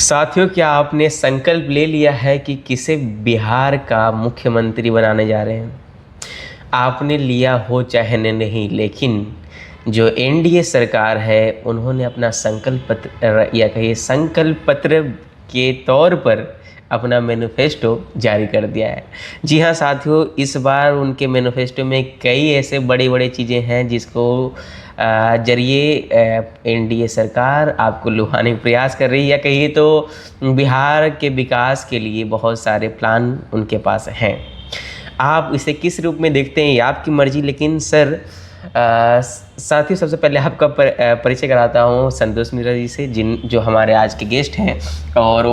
साथियों, क्या आपने संकल्प ले लिया है कि किसे बिहार का मुख्यमंत्री बनाने जा रहे हैं? आपने लिया हो चाहे नहीं, लेकिन जो एनडीए सरकार है उन्होंने अपना संकल्प पत्र या कहिए संकल्प पत्र के तौर पर अपना मैनिफेस्टो जारी कर दिया है। जी हाँ साथियों, इस बार उनके मैनिफेस्टो में कई ऐसे बड़ी बड़ी चीज़ें हैं जिसको जरिए एनडीए सरकार आपको लुभाने का प्रयास कर रही है, या कहिए तो बिहार के विकास के लिए बहुत सारे प्लान उनके पास हैं। आप इसे किस रूप में देखते हैं ये आपकी मर्जी, लेकिन सर साथियों सबसे पहले आपका परिचय कराता हूँ संतोष मिश्रा जी से, जो हमारे आज के गेस्ट हैं, और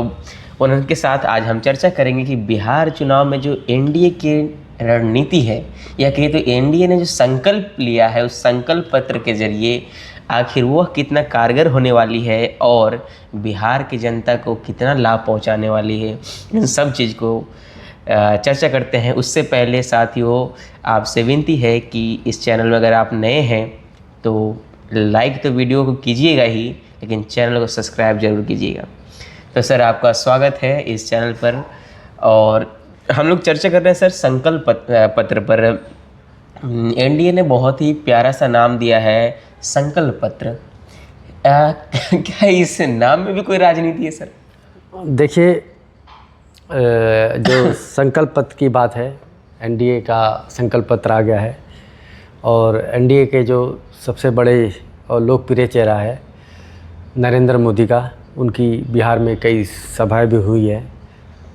उनके साथ आज हम चर्चा करेंगे कि बिहार चुनाव में जो एनडीए की रणनीति है, या कहिए तो एनडीए ने जो संकल्प लिया है उस संकल्प पत्र के जरिए आखिर वह कितना कारगर होने वाली है और बिहार की जनता को कितना लाभ पहुंचाने वाली है, इन सब चीज़ को चर्चा करते हैं। उससे पहले साथियों आपसे विनती है कि इस चैनल में अगर आप नए हैं तो लाइक तो वीडियो को कीजिएगा ही, लेकिन चैनल को सब्सक्राइब जरूर कीजिएगा। तो सर आपका स्वागत है इस चैनल पर, और हम लोग चर्चा कर रहे हैं सर संकल्प पत्र पर। एनडीए ने बहुत ही प्यारा सा नाम दिया है संकल्प पत्र। क्या इस नाम में भी कोई राजनीति है सर? देखिए, जो संकल्प पत्र की बात है, एनडीए का संकल्प पत्र आ गया है, और एनडीए के जो सबसे बड़े और लोकप्रिय चेहरा है नरेंद्र मोदी का, उनकी बिहार में कई सभाएं भी हुई है,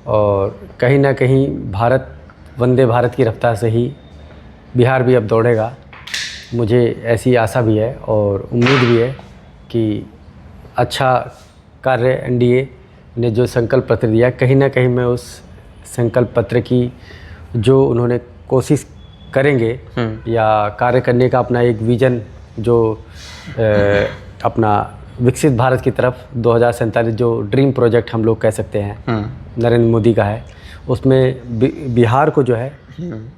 और कहीं ना कहीं भारत वंदे भारत की रफ्तार से ही बिहार भी अब दौड़ेगा। मुझे ऐसी आशा भी है और उम्मीद भी है कि अच्छा कार्य एनडीए ने जो संकल्प पत्र दिया, कहीं ना कहीं मैं उस संकल्प पत्र की जो उन्होंने कोशिश करेंगे या कार्य करने का अपना एक विज़न जो अपना विकसित भारत की तरफ 2047 जो ड्रीम प्रोजेक्ट हम लोग कह सकते हैं नरेंद्र मोदी का है, उसमें बिहार को जो है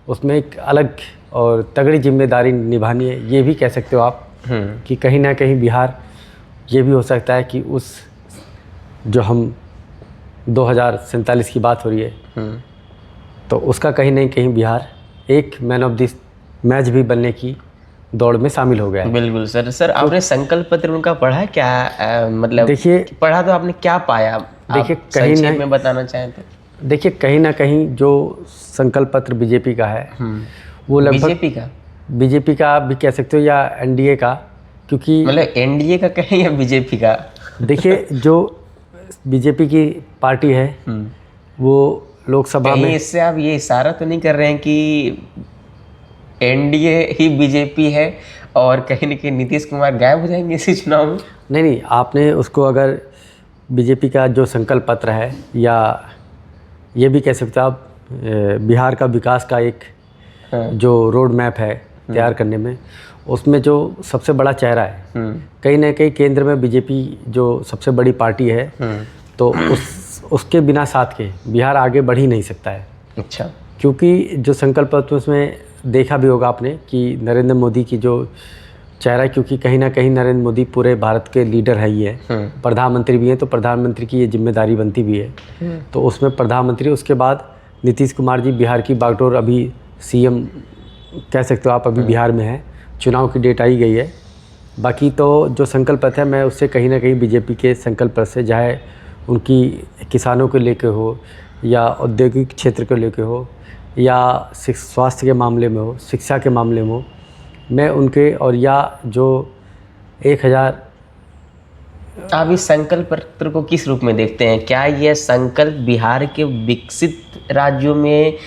उसमें एक अलग और तगड़ी जिम्मेदारी निभानी है। ये भी कह सकते हो आप कि कहीं ना कहीं बिहार ये भी हो सकता है कि उस जो हम 2047 की बात हो रही है तो उसका कहीं नहीं कहीं बिहार एक मैन ऑफ दिस मैच भी बनने की दौड़ में शामिल हो गया है। बिल्कुल सर। सर आपने संकल्प पत्र उनका पढ़ा है क्या? मतलब देखिए, पढ़ा तो आपने क्या पाया? देखिए कहीं संक्षेप में बताना चाहें तो। देखिए, कहीं ना कहीं जो संकल्प पत्र बीजेपी का है वो लगभग बीजेपी का भी कह सकते हो या एनडीए का, क्योंकि मतलब एनडीए का कहें या बीजेपी का? देखिए, जो बीजेपी की पार्टी है वो लोकसभा में, इससे आप ये इशारा तो नहीं कर रहे हैं कि एनडीए ही बीजेपी है और कहीं न कहीं नीतीश कुमार गायब हो जाएंगे इसी चुनाव में? नहीं, आपने उसको अगर बीजेपी का जो संकल्प पत्र है, या ये भी कह सकते हो आप बिहार का विकास का एक जो रोड मैप है तैयार करने में, उसमें जो सबसे बड़ा चेहरा है कहीं ना कहीं केंद्र में बीजेपी जो सबसे बड़ी पार्टी है, तो उसके बिना साथ के बिहार आगे बढ़ ही नहीं सकता है। अच्छा। क्योंकि जो संकल्प पत्र उसमें देखा भी होगा आपने कि नरेंद्र मोदी की जो चेहरा है, क्योंकि कहीं ना कहीं नरेंद्र मोदी पूरे भारत के लीडर है ही है, प्रधानमंत्री भी हैं, तो प्रधानमंत्री की ये जिम्मेदारी बनती भी है। तो उसमें प्रधानमंत्री, उसके बाद नीतीश कुमार जी बिहार की बागडोर, अभी सीएम कह सकते हो आप, अभी बिहार में है, चुनाव की डेट आई गई है। बाकी तो जो संकल्प पत्र है, मैं उससे कहीं ना कहीं बीजेपी के संकल्प पत्र से, चाहे उनकी किसानों को लेकर हो या औद्योगिक क्षेत्र को लेकर हो या स्वास्थ्य के मामले में हो, शिक्षा के मामले में हो, मैं उनके और या जो 1000 आप इस संकल्प पत्र को किस रूप में देखते हैं? क्या यह संकल्प बिहार के विकसित राज्यों में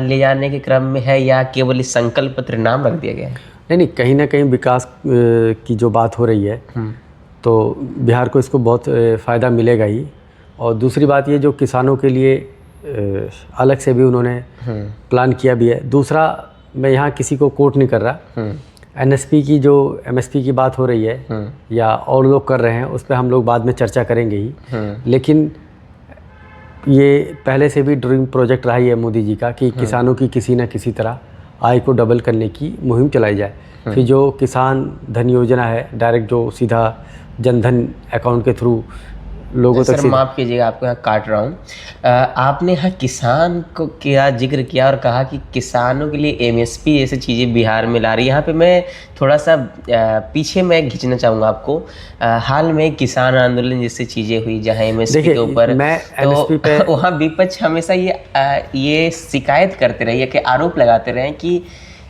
ले जाने के क्रम में है, या केवल इस संकल्प पत्र नाम रख दिया गया है? नहीं, कहीं ना कहीं विकास की जो बात हो रही है तो बिहार को इसको बहुत फ़ायदा मिलेगा ही। और दूसरी बात ये, जो किसानों के लिए अलग से भी उन्होंने प्लान किया भी है। दूसरा, मैं यहाँ किसी को कोट नहीं कर रहा, एनएसपी की जो एमएसपी की बात हो रही है या और लोग कर रहे हैं, उस पर हम लोग बाद में चर्चा करेंगे ही। लेकिन ये पहले से भी ड्रीम प्रोजेक्ट रहा ही है मोदी जी का कि किसानों की किसी न किसी तरह आय को डबल करने की मुहिम चलाई जाए। फिर जो किसान धन योजना है, डायरेक्ट जो सीधा जनधन अकाउंट के थ्रू लोगों तक सर माफ़ कीजिएगा, आपको यहाँ काट रहा हूँ। आपने यहाँ किसान को क्या जिक्र किया और कहा कि किसानों के लिए एमएसपी जैसी चीज़ें बिहार में ला रही है। यहाँ पे मैं थोड़ा सा पीछे मैं खींचना चाहूँगा आपको। हाल में किसान आंदोलन जैसी चीज़ें हुई जहाँ एमएसपी के ऊपर, मैं एमएसपी पे वहाँ विपक्ष हमेशा ये शिकायत करते रहे कि आरोप लगाते रहे कि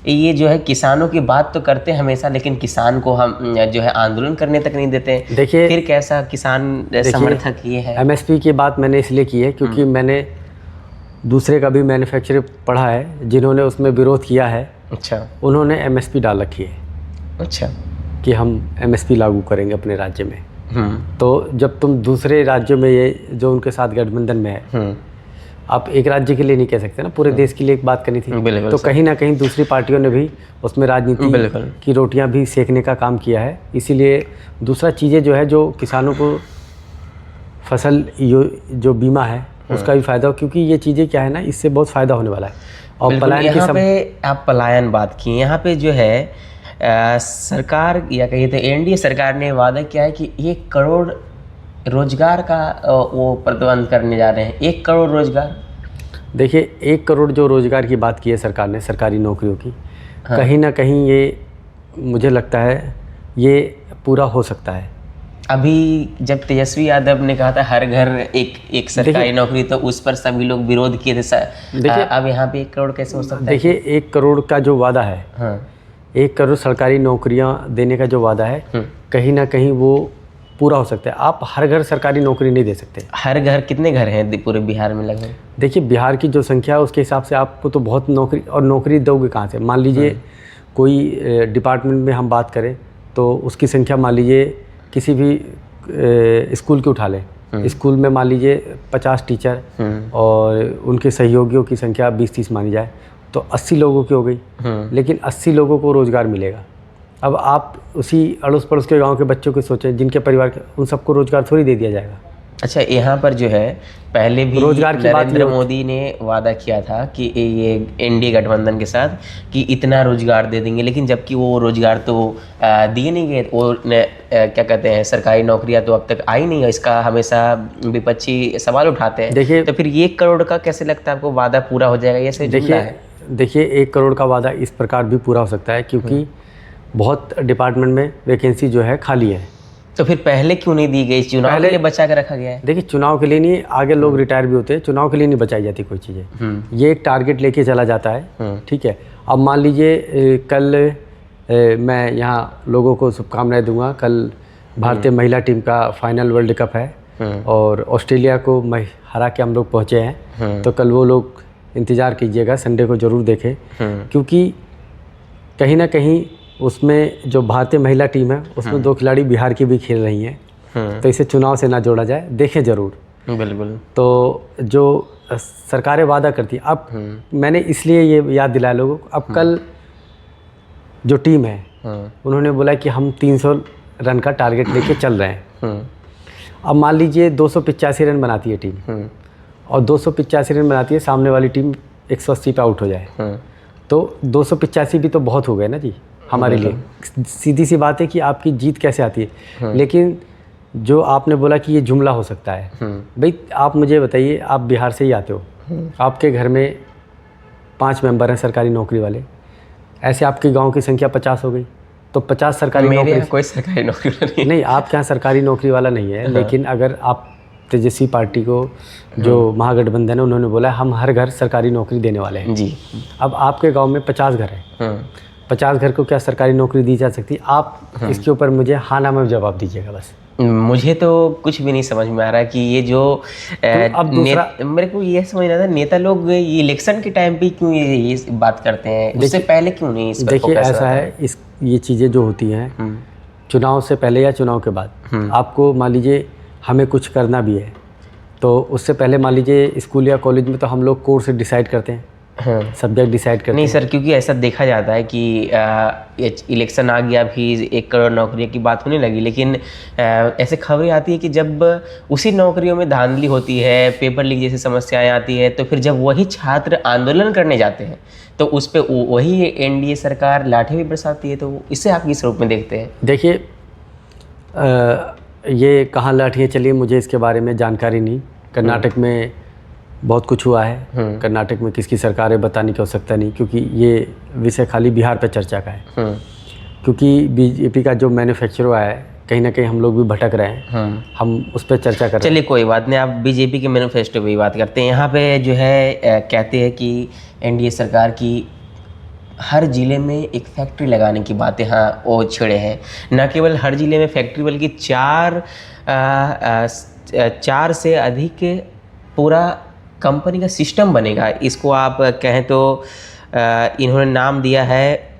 ये जो है किसानों की बात तो करते हैं हमेशा, लेकिन किसान को हम जो है आंदोलन करने तक नहीं देते हैं। देखिए, फिर कैसा किसान समर्थक ये है? एमएसपी की बात मैंने इसलिए की है क्योंकि मैंने दूसरे का भी मैन्युफैक्चर पढ़ा है जिन्होंने उसमें विरोध किया है। अच्छा। उन्होंने एमएसपी डाल रखी है। अच्छा। कि हम एमएसपी लागू करेंगे अपने राज्य में। तो जब तुम दूसरे राज्यों में ये जो उनके साथ गठबंधन में है, आप एक राज्य के लिए नहीं कह सकते ना, पूरे देश के लिए एक बात करनी थी। तो कहीं ना कहीं दूसरी पार्टियों ने भी उसमें राजनीति की रोटियां भी सेकने का काम किया है। इसीलिए दूसरा चीज़ें जो है, जो किसानों को फसल जो बीमा है उसका भी फ़ायदा हो, क्योंकि ये चीज़ें क्या है ना, इससे बहुत फ़ायदा होने वाला है। और पलायन यहाँ पे आप पलायन बात की, यहाँ पे जो है सरकार या कहिए तो एनडीए सरकार ने वादा किया है कि 1 करोड़ रोजगार का वो प्रबंध करने जा रहे हैं। 1 करोड़ रोजगार। देखिए, 1 करोड़ जो रोजगार की बात की है सरकार ने सरकारी नौकरियों की, कहीं ना कहीं ये मुझे लगता है ये पूरा हो सकता है। अभी जब तेजस्वी यादव ने कहा था हर घर एक सरकारी नौकरी, तो उस पर सभी लोग विरोध किए थे। अब यहाँ पे 1 करोड़ कैसे हो सकता है? देखिए, 1 करोड़ का जो वादा है, 1 करोड़ सरकारी नौकरियाँ देने का जो वादा है, कहीं ना कहीं वो पूरा हो सकता है। आप हर घर सरकारी नौकरी नहीं दे सकते। हर घर कितने घर हैं पूरे बिहार में लगभग? देखिए, बिहार की जो संख्या है उसके हिसाब से आपको तो बहुत नौकरी, और नौकरी दोगे कहाँ से? मान लीजिए कोई डिपार्टमेंट में हम बात करें तो उसकी संख्या मान लीजिए किसी भी स्कूल की उठा लें। स्कूल में मान लीजिए 50 टीचर और उनके सहयोगियों की संख्या 20-30 मानी जाए तो 80 लोगों की हो गई। लेकिन 80 लोगों को रोज़गार मिलेगा। अब आप उसी अड़ोस पड़ोस के गांव के बच्चों की सोचें जिनके परिवार के, उन सबको रोज़गार थोड़ी दे दिया जाएगा। अच्छा, यहाँ पर जो है पहले भी रोजगार की नरेंद्र मोदी ने वादा किया था कि ये एनडीए गठबंधन के साथ कि इतना रोजगार दे देंगे, लेकिन जबकि वो रोजगार तो दिए नहीं गए। वो क्या कहते हैं, सरकारी नौकरियां तो अब तक आई नहीं है। इसका हमेशा विपक्षी सवाल उठाते हैं। देखिए, तो फिर 1 करोड़ का कैसे लगता है आपको वादा पूरा हो जाएगा? ये देखिए 1 करोड़ का वादा इस प्रकार भी पूरा हो सकता है क्योंकि बहुत डिपार्टमेंट में वैकेंसी जो है खाली है। तो फिर पहले क्यों नहीं दी गई? चुनाव के लिए बचा के रखा गया है। देखिए, चुनाव के लिए नहीं, आगे लोग रिटायर भी होते हैं, चुनाव के लिए नहीं बचाई जाती कोई चीज़ें। ये एक टारगेट लेके चला जाता है, ठीक है। अब मान लीजिए कल मैं यहाँ लोगों को शुभकामनाएं दूंगा। कल भारतीय महिला टीम का फाइनल वर्ल्ड कप है और ऑस्ट्रेलिया को हरा के हम लोग पहुँचे हैं। तो कल वो लोग इंतज़ार कीजिएगा, संडे को ज़रूर देखें, क्योंकि कहीं ना कहीं उसमें जो भारतीय महिला टीम है उसमें 2 खिलाड़ी बिहार की भी खेल रही हैं। तो इसे चुनाव से ना जोड़ा जाए, देखें ज़रूर। बिल्कुल। तो जो सरकारें वादा करती हैं, अब मैंने इसलिए ये याद दिलाया लोगों को, अब कल जो टीम है उन्होंने बोला कि हम 300 रन का टारगेट लेके चल रहे हैं। अब मान लीजिए 285 रन बनाती है टीम और 285 रन बनाती है, सामने वाली टीम 180 पे आउट हो जाए, तो 285 भी तो बहुत हो गए ना जी हमारे लिए। सीधी सी बात है कि आपकी जीत कैसे आती है। लेकिन जो आपने बोला कि ये जुमला हो सकता है, भाई आप मुझे बताइए, आप बिहार से ही आते हो, आपके घर में 5 मेंबर हैं सरकारी नौकरी वाले, ऐसे आपके गांव की संख्या 50 हो गई, तो 50 सरकारी नौकरी। कोई सरकारी नौकरी नहीं, आपके यहाँ सरकारी नौकरी वाला नहीं है। लेकिन अगर आप तेजस्वी पार्टी को, जो महागठबंधन है, उन्होंने बोला हम हर घर सरकारी नौकरी देने वाले हैं जी। अब आपके गांव में 50 घर हैं, 50 घर को क्या सरकारी नौकरी दी जा सकती? आप इसके ऊपर मुझे हाँ ना में जवाब दीजिएगा बस। मुझे तो कुछ भी नहीं समझ में आ रहा कि ये जो अब दूसरा मेरे को ये समझना था, नेता लोग ये इलेक्शन के टाइम पे क्यों ये बात करते हैं, उससे पहले क्यों नहीं इस पर? देखिए, ऐसा है, ये चीज़ें जो होती हैं चुनाव से पहले या चुनाव के बाद, आपको मान लीजिए हमें कुछ करना भी है तो उससे पहले मान लीजिए स्कूल या कॉलेज में तो हम लोग कोर्स डिसाइड करते हैं, सब्जेक्ट डिसाइड करते हैं। नहीं सर, क्योंकि ऐसा देखा जाता है कि इलेक्शन आ गया, भी 1 करोड़ नौकरियों की बात होने लगी, लेकिन ऐसे खबरें आती है कि जब उसी नौकरियों में धांधली होती है, पेपर लीक जैसी समस्याएं आती है, तो फिर जब वही छात्र आंदोलन करने जाते हैं तो उस पर वही एनडीए सरकार लाठी भी बरसाती है। तो इससे आप किस रूप में देखते हैं? देखिए, ये कहाँ लाठियाँ चली मुझे इसके बारे में जानकारी नहीं। कर्नाटक में बहुत कुछ हुआ है। कर्नाटक में किसकी सरकार है बताने की आवश्यकता नहीं, क्योंकि ये विषय खाली बिहार पे चर्चा का है। क्योंकि बीजेपी का जो मैन्युफैक्चर है कहीं ना कहीं हम लोग भी भटक रहे हैं। हम उस पर चर्चा करें। चलिए कोई बात नहीं, आप बीजेपी के मैनिफेस्टो पे बात करते हैं। यहाँ पे जो है कहते हैं कि एनडीए सरकार की हर ज़िले में एक फैक्ट्री लगाने की बातें हाँ वो छिड़े हैं। न केवल हर ज़िले में फैक्ट्री बल्कि चार से अधिक पूरा कंपनी का सिस्टम बनेगा। इसको आप कहें तो इन्होंने नाम दिया है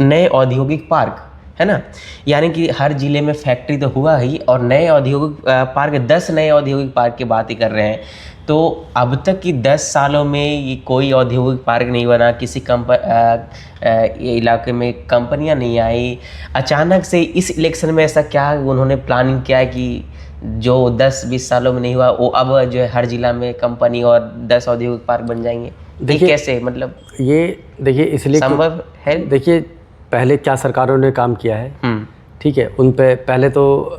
नए औद्योगिक पार्क, है ना। यानी कि हर ज़िले में फैक्ट्री तो हुआ ही, और नए औद्योगिक पार्क 10 नए औद्योगिक पार्क की बात ही कर रहे हैं। तो अब तक की 10 सालों में ये कोई औद्योगिक पार्क नहीं बना, किसी इलाके में कंपनियां नहीं आई। अचानक से इस इलेक्शन में ऐसा क्या उन्होंने प्लानिंग किया है कि जो 10-20 सालों में नहीं हुआ वो अब जो है हर जिला में कंपनी और 10 औद्योगिक पार्क बन जाएंगे? देखिए कैसे, मतलब ये देखिए इसलिए संभव है। देखिए पहले क्या सरकारों ने काम किया है, ठीक है, उन पे पहले तो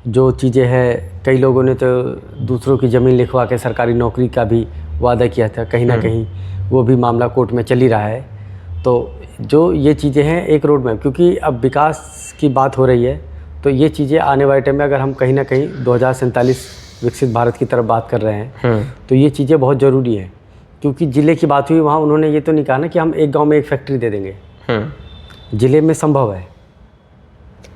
जो चीज़ें हैं, कई लोगों ने तो दूसरों की ज़मीन लिखवा के सरकारी नौकरी का भी वादा किया था। कहीं ना कहीं वो भी मामला कोर्ट में चल ही रहा है। तो जो ये चीज़ें हैं एक रोड मैप, क्योंकि अब विकास की बात हो रही है, तो ये चीज़ें आने वाले टाइम में अगर हम कहीं ना कहीं 2047 विकसित भारत की तरफ बात कर रहे हैं तो ये चीज़ें बहुत ज़रूरी हैं। क्योंकि ज़िले की बात हुई, वहाँ उन्होंने ये तो नहीं कहा ना कि हम एक गाँव में एक फैक्ट्री दे देंगे। ज़िले में संभव है,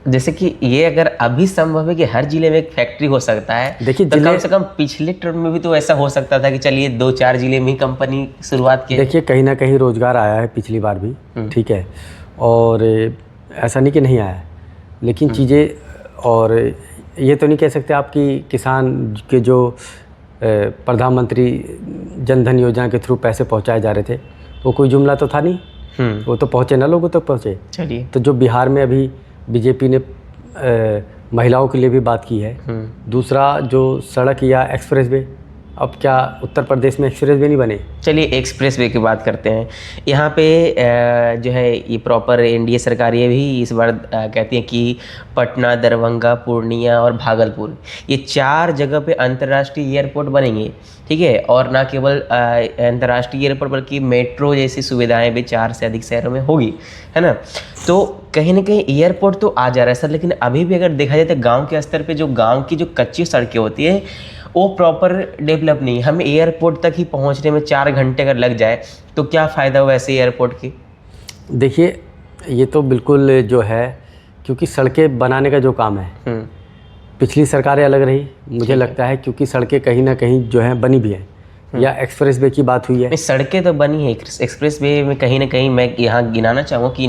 जैसे कि ये अगर अभी संभव है कि हर जिले में एक फैक्ट्री हो सकता है, देखिए तो कम से कम पिछले टर्म में भी तो ऐसा हो सकता था कि चलिए 2-4 जिले में ही कंपनी शुरुआत की। देखिए कहीं ना कहीं रोजगार आया है पिछली बार भी, ठीक है, और ऐसा नहीं कि नहीं आया है, लेकिन चीज़ें, और ये तो नहीं कह सकते आप कि किसान के जो प्रधानमंत्री जनधन योजना के थ्रू पैसे पहुंचाए जा रहे थे वो कोई जुमला तो था नहीं, वो तो पहुँचे ना, लोगों तक पहुँचे। चलिए, तो जो बिहार में अभी बीजेपी ने महिलाओं के लिए भी बात की है। दूसरा जो सड़क या एक्सप्रेस वे, अब क्या उत्तर प्रदेश में एक्सप्रेस वे नहीं बने? चलिए एक्सप्रेस वे की बात करते हैं। यहाँ पे जो है ये प्रॉपर एनडीए सरकार ये भी इस बार कहती है कि पटना, दरभंगा, पूर्णिया और भागलपुर, ये 4 जगह पे अंतर्राष्ट्रीय एयरपोर्ट बनेंगे, ठीक है। और ना केवल अंतर्राष्ट्रीय एयरपोर्ट बल्कि मेट्रो जैसी सुविधाएं भी 4 से अधिक शहरों में होगी, है ना। तो कहीं ना कहीं एयरपोर्ट तो आ जा रहा है सर, लेकिन अभी भी अगर देखा जाए तो गाँव के स्तर पर जो गाँव की जो कच्ची सड़कें होती है वो प्रॉपर डेवलप नहीं। हमें एयरपोर्ट तक ही पहुंचने में 4 घंटे अगर लग जाए तो क्या फ़ायदा हुआ ऐसे एयरपोर्ट की? देखिए ये तो बिल्कुल जो है, क्योंकि सड़कें बनाने का जो काम है पिछली सरकारें अलग रही मुझे लगता है, क्योंकि सड़कें कहीं ना कहीं जो है बनी भी हैं। या एक्सप्रेस वे की बात हुई है, सड़कें तो बनी है। एक्सप्रेस वे में कहीं ना कहीं मैं यहाँ गिनाना चाहूँगा कि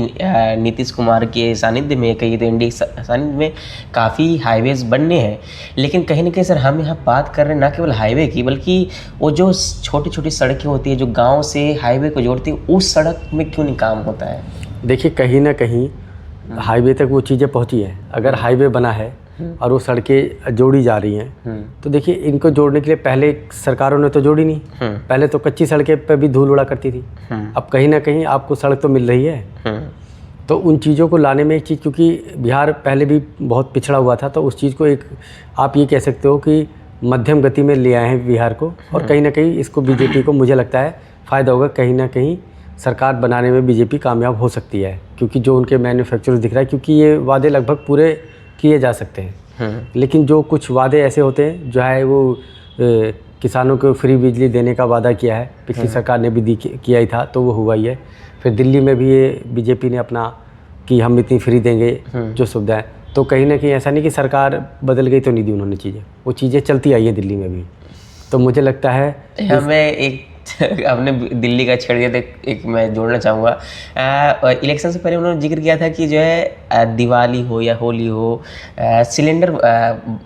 नीतीश कुमार के सानिध्य में, कहीं तो एनडीए सानिध्य में काफ़ी हाईवेज बनने हैं। लेकिन कहीं ना कहीं सर हम यहाँ बात कर रहे हैं ना केवल हाईवे की, बल्कि वो जो छोटी छोटी सड़कें होती है जो गाँव से हाईवे को जोड़ती है, उस सड़क में क्यों नहीं काम होता है? देखिए कहीं ना कहीं हाईवे तक वो चीज़ें पहुँची हैं। अगर हाईवे बना है और वो सड़कें जोड़ी जा रही हैं तो देखिए इनको जोड़ने के लिए पहले सरकारों ने तो जोड़ी नहीं। पहले तो कच्ची सड़कें पे भी धूल उड़ा करती थी। अब कहीं ना कहीं आपको सड़क तो मिल रही है। तो उन चीज़ों को लाने में एक चीज़, क्योंकि बिहार पहले भी बहुत पिछड़ा हुआ था, तो उस चीज़ को एक आप ये कह सकते हो कि मध्यम गति में ले आए हैं बिहार को। और कहीं ना कहीं इसको बीजेपी को मुझे लगता है फ़ायदा होगा। कहीं ना कहीं सरकार बनाने में बीजेपी कामयाब हो सकती है, क्योंकि जो उनके मैन्युफैक्चर दिख रहा है, क्योंकि ये वादे लगभग पूरे किए जा सकते हैं। लेकिन जो कुछ वादे ऐसे होते हैं, जो है वो किसानों को फ्री बिजली देने का वादा किया है, पिछली सरकार ने भी किया ही था, तो वो हुआ ही है। फिर दिल्ली में भी ये बीजेपी ने अपना कि हम इतनी फ्री देंगे जो सुविधाएं, तो कहीं ना कहीं ऐसा नहीं कि सरकार बदल गई तो नहीं दी उन्होंने चीज़ें, वो चीज़ें चलती आई हैं दिल्ली में भी। तो मुझे लगता है हमें एक आपने दिल्ली का छेड़ दिया तो एक मैं जोड़ना चाहूँगा। इलेक्शन से पहले उन्होंने जिक्र किया था कि जो है दिवाली हो या होली हो सिलेंडर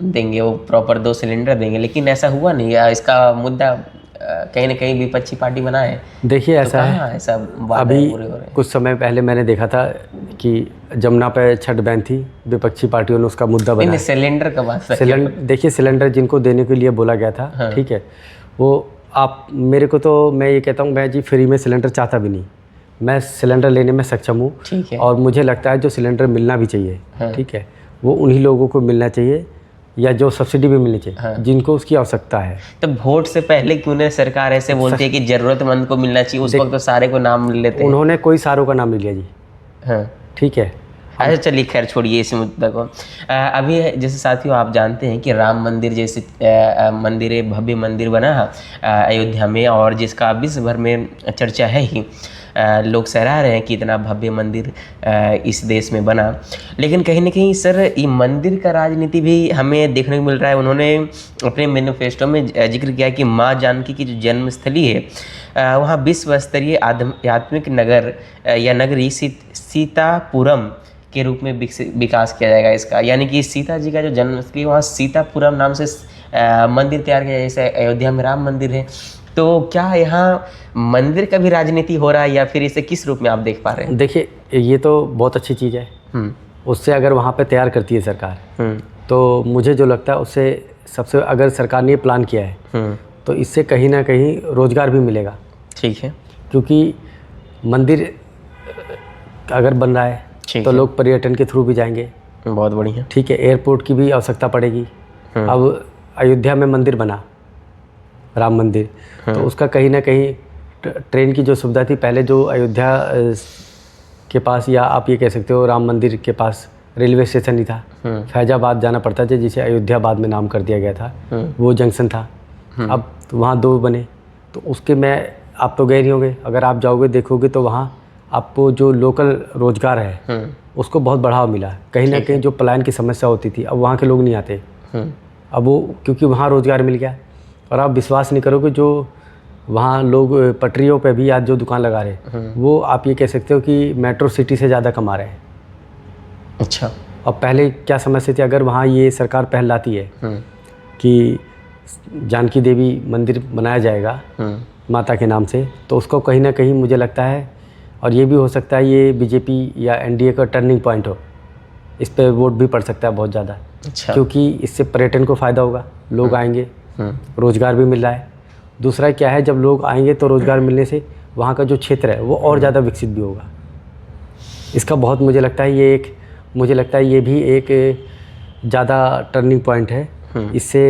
देंगे, वो प्रॉपर 2 सिलेंडर देंगे, लेकिन ऐसा हुआ नहीं। इसका मुद्दा कहीं ना कहीं विपक्षी पार्टी बना है। देखिए ऐसा तो है, ऐसा अभी कुछ समय पहले मैंने देखा था कि जमुना पे छठ बैन थी, विपक्षी पार्टियों ने उसका मुद्दा बनाया। सिलेंडर का बात, देखिए सिलेंडर जिनको देने के लिए बोला गया था, ठीक है, वो आप मेरे को तो मैं ये कहता हूँ, मैं जी फ्री में सिलेंडर चाहता भी नहीं, मैं सिलेंडर लेने में सक्षम हूँ, और मुझे लगता है जो सिलेंडर मिलना भी चाहिए, ठीक है, वो उन्हीं लोगों को मिलना चाहिए, या जो सब्सिडी भी मिलनी चाहिए। हाँ। जिनको उसकी आवश्यकता है। तो वोट से पहले क्यों नहीं सरकार ऐसे बोलती है कि जरूरतमंद को मिलना चाहिए, उस वक्त तो सारे को नाम लेते हैं। उन्होंने कोई सारों का नाम नहीं लिया जी। हाँ, ठीक है। अच्छा चलिए खैर छोड़िए इस मुद्दे को। अभी जैसे साथियों आप जानते हैं कि राम मंदिर जैसे मंदिर, भव्य मंदिर बना अयोध्या में, और जिसका विश्व भर में चर्चा है ही। लोग सराह रहे हैं कि इतना भव्य मंदिर इस देश में बना, लेकिन कहीं ना कहीं सर ये मंदिर का राजनीति भी हमें देखने को मिल रहा है। उन्होंने अपने मैनिफेस्टो में जिक्र किया कि माँ जानकी की जो जन्मस्थली है वहाँ विश्व स्तरीय आध्यात्मिक नगर या नगरी सीतापुरम के रूप में विकास किया जाएगा इसका, यानी कि सीता जी का जो जन्मस्थली वहाँ सीतापुरम नाम से मंदिर तैयार किया, जैसे अयोध्या में राम मंदिर है। तो क्या यहाँ मंदिर का भी राजनीति हो रहा है, या फिर इसे किस रूप में आप देख पा रहे हैं? देखिए, ये तो बहुत अच्छी चीज़ है। उससे अगर वहाँ पे तैयार करती है सरकार, तो मुझे जो लगता है उससे सबसे, अगर सरकार ने ये प्लान किया है तो इससे कहीं ना कहीं रोज़गार भी मिलेगा। ठीक है। क्योंकि मंदिर अगर बन रहा है तो लोग पर्यटन के थ्रू भी जाएंगे। बहुत बढ़िया। ठीक है। एयरपोर्ट की भी आवश्यकता पड़ेगी। अब अयोध्या में मंदिर बना, राम मंदिर, तो उसका कहीं ना कहीं ट्रेन की जो सुविधा थी पहले, जो अयोध्या के पास, या आप ये कह सकते हो राम मंदिर के पास रेलवे स्टेशन ही था। फैजाबाद जाना पड़ता था, जिसे अयोध्याबाद में नाम कर दिया गया था, वो जंक्शन था। अब तो वहाँ 2 बने, तो उसके में आप तो गए नहीं होंगे, अगर आप जाओगे देखोगे तो वहाँ आपको जो लोकल रोज़गार है उसको बहुत बढ़ावा मिला। कहीं ना कहीं जो पलायन की समस्या होती थी, अब वहाँ के लोग नहीं आते। अब वो क्योंकि वहाँ रोज़गार मिल गया। और आप विश्वास नहीं करोगे, जो वहाँ लोग पटरियों पे भी आज जो दुकान लगा रहे हैं, वो आप ये कह सकते हो कि मेट्रो सिटी से ज़्यादा कमा रहे हैं। अच्छा। और पहले क्या समस्या थी, अगर वहाँ ये सरकार पहल लाती है कि जानकी देवी मंदिर बनाया जाएगा माता के नाम से, तो उसको कहीं ना कहीं मुझे लगता है, और ये भी हो सकता है ये बीजेपी या एनडीए का टर्निंग पॉइंट हो, इस पे वोट भी पड़ सकता है बहुत ज़्यादा। अच्छा। क्योंकि इससे पर्यटन को फ़ायदा होगा, लोग आएंगे, रोज़गार भी मिल रहा है। दूसरा क्या है, जब लोग आएंगे तो रोज़गार मिलने से वहाँ का जो क्षेत्र है वो और ज़्यादा विकसित भी होगा। इसका बहुत मुझे लगता है ये भी एक ज़्यादा टर्निंग पॉइंट है। इससे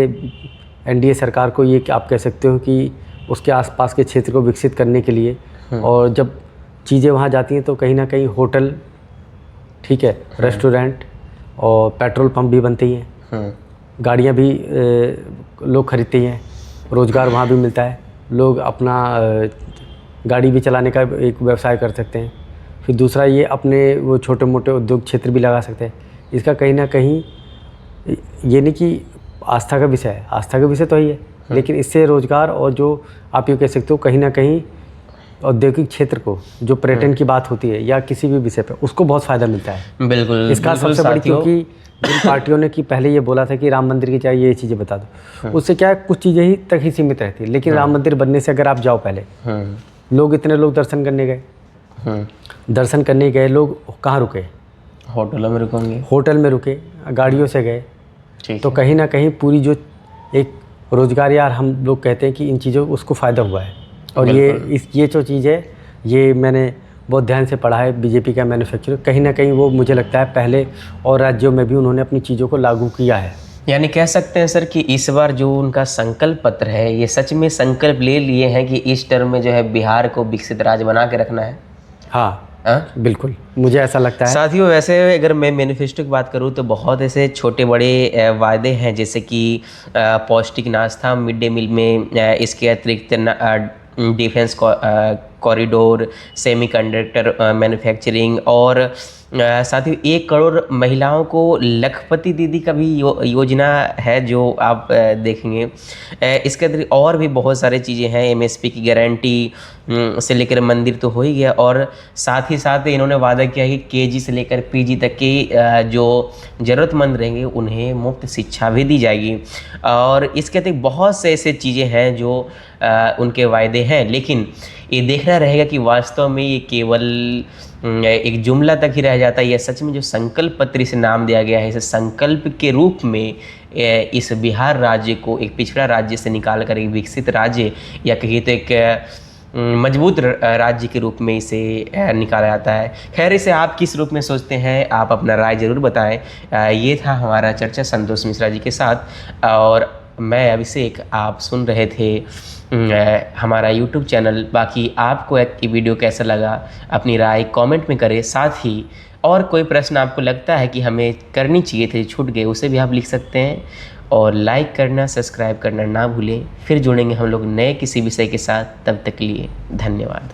एनडीए सरकार को ये आप कह सकते हो कि उसके आसपास के क्षेत्र को विकसित करने के लिए, और जब चीज़ें वहाँ जाती हैं तो कहीं ना कहीं होटल, ठीक है, रेस्टोरेंट और पेट्रोल पंप भी बनते ही हैं, गाड़ियाँ भी लोग खरीदते हैं, रोज़गार वहाँ भी मिलता है, लोग अपना गाड़ी भी चलाने का एक व्यवसाय कर सकते हैं। फिर दूसरा ये अपने वो छोटे मोटे उद्योग क्षेत्र भी लगा सकते हैं। इसका कहीं ना कहीं ये नहीं कि आस्था का विषय है, आस्था का विषय तो ही है, लेकिन इससे रोज़गार और जो आप ये कह सकते हो कहीं ना कहीं औद्योगिक क्षेत्र को, जो पर्यटन की बात होती है या किसी भी विषय पे, उसको बहुत फ़ायदा मिलता है। बिल्कुल। इसका सबसे बड़ी, क्योंकि जिन पार्टियों ने कि पहले ये बोला था कि राम मंदिर की चाहिए ये चीज़ें बता दो, उससे क्या है कुछ चीज़ें ही तक ही सीमित रहती है। लेकिन राम मंदिर बनने से अगर आप जाओ, पहले लोग इतने लोग दर्शन करने गए, लोग कहाँ रुके? होटलों में रुकेंगे, होटल में रुके, गाड़ियों से गए, तो कहीं ना कहीं पूरी जो एक रोज़गार, यार हम लोग कहते हैं कि इन चीज़ों उसको फ़ायदा हुआ है। और ये जो चीज़ है, ये मैंने बहुत ध्यान से पढ़ा है। बीजेपी का मैन्युफैक्चर कहीं ना कहीं वो मुझे लगता है पहले और राज्यों में भी उन्होंने अपनी चीज़ों को लागू किया है। यानी कह सकते हैं सर कि इस बार जो उनका संकल्प पत्र है, ये सच में संकल्प ले लिए हैं कि इस टर्म में जो है बिहार को विकसित राज्य बना के रखना है। हाँ, बिल्कुल, मुझे ऐसा लगता है। साथियों, वैसे अगर मैं मैनिफेस्टो की बात करूँ तो बहुत ऐसे छोटे बड़े वायदे हैं, जैसे कि पौष्टिक नाश्ता मिड डे मील में, इसके अतिरिक्त डिफेंस कॉरिडोर, सेमीकंडक्टर मैन्युफैक्चरिंग, और साथ ही 1 करोड़ महिलाओं को लखपति दीदी का भी योजना है जो आप देखेंगे। इसके अतिरिक्त और भी बहुत सारी चीज़ें हैं, एमएसपी की गारंटी से लेकर मंदिर तो हो ही गया, और साथ ही साथ इन्होंने वादा किया कि केजी से लेकर पीजी तक के जो ज़रूरतमंद रहेंगे उन्हें मुफ्त शिक्षा भी दी जाएगी। और इसके अतिरिक्त बहुत से ऐसे चीज़ें हैं जो उनके वायदे हैं, लेकिन ये देखना रहेगा कि वास्तव में ये केवल एक जुमला तक ही रह जाता है या सच में जो संकल्प पत्र से नाम दिया गया है, इस संकल्प के रूप में इस बिहार राज्य को एक पिछड़ा राज्य से निकाल कर एक विकसित राज्य, या कहिए तो एक मजबूत राज्य के रूप में इसे निकाला जाता है। खैर, इसे आप किस रूप में सोचते हैं, आप अपना राय ज़रूर बताएं। ये था हमारा चर्चा संतोष मिश्रा जी के साथ, और मैं अभिषेक, आप सुन रहे थे हमारा YouTube चैनल। बाकी आपको ये वीडियो कैसा लगा, अपनी राय कमेंट में करें। साथ ही और कोई प्रश्न आपको लगता है कि हमें करनी चाहिए थे, छूट गए, उसे भी आप लिख सकते हैं। और लाइक करना, सब्सक्राइब करना ना भूलें। फिर जुड़ेंगे हम लोग नए किसी विषय के साथ। तब तक के लिए धन्यवाद।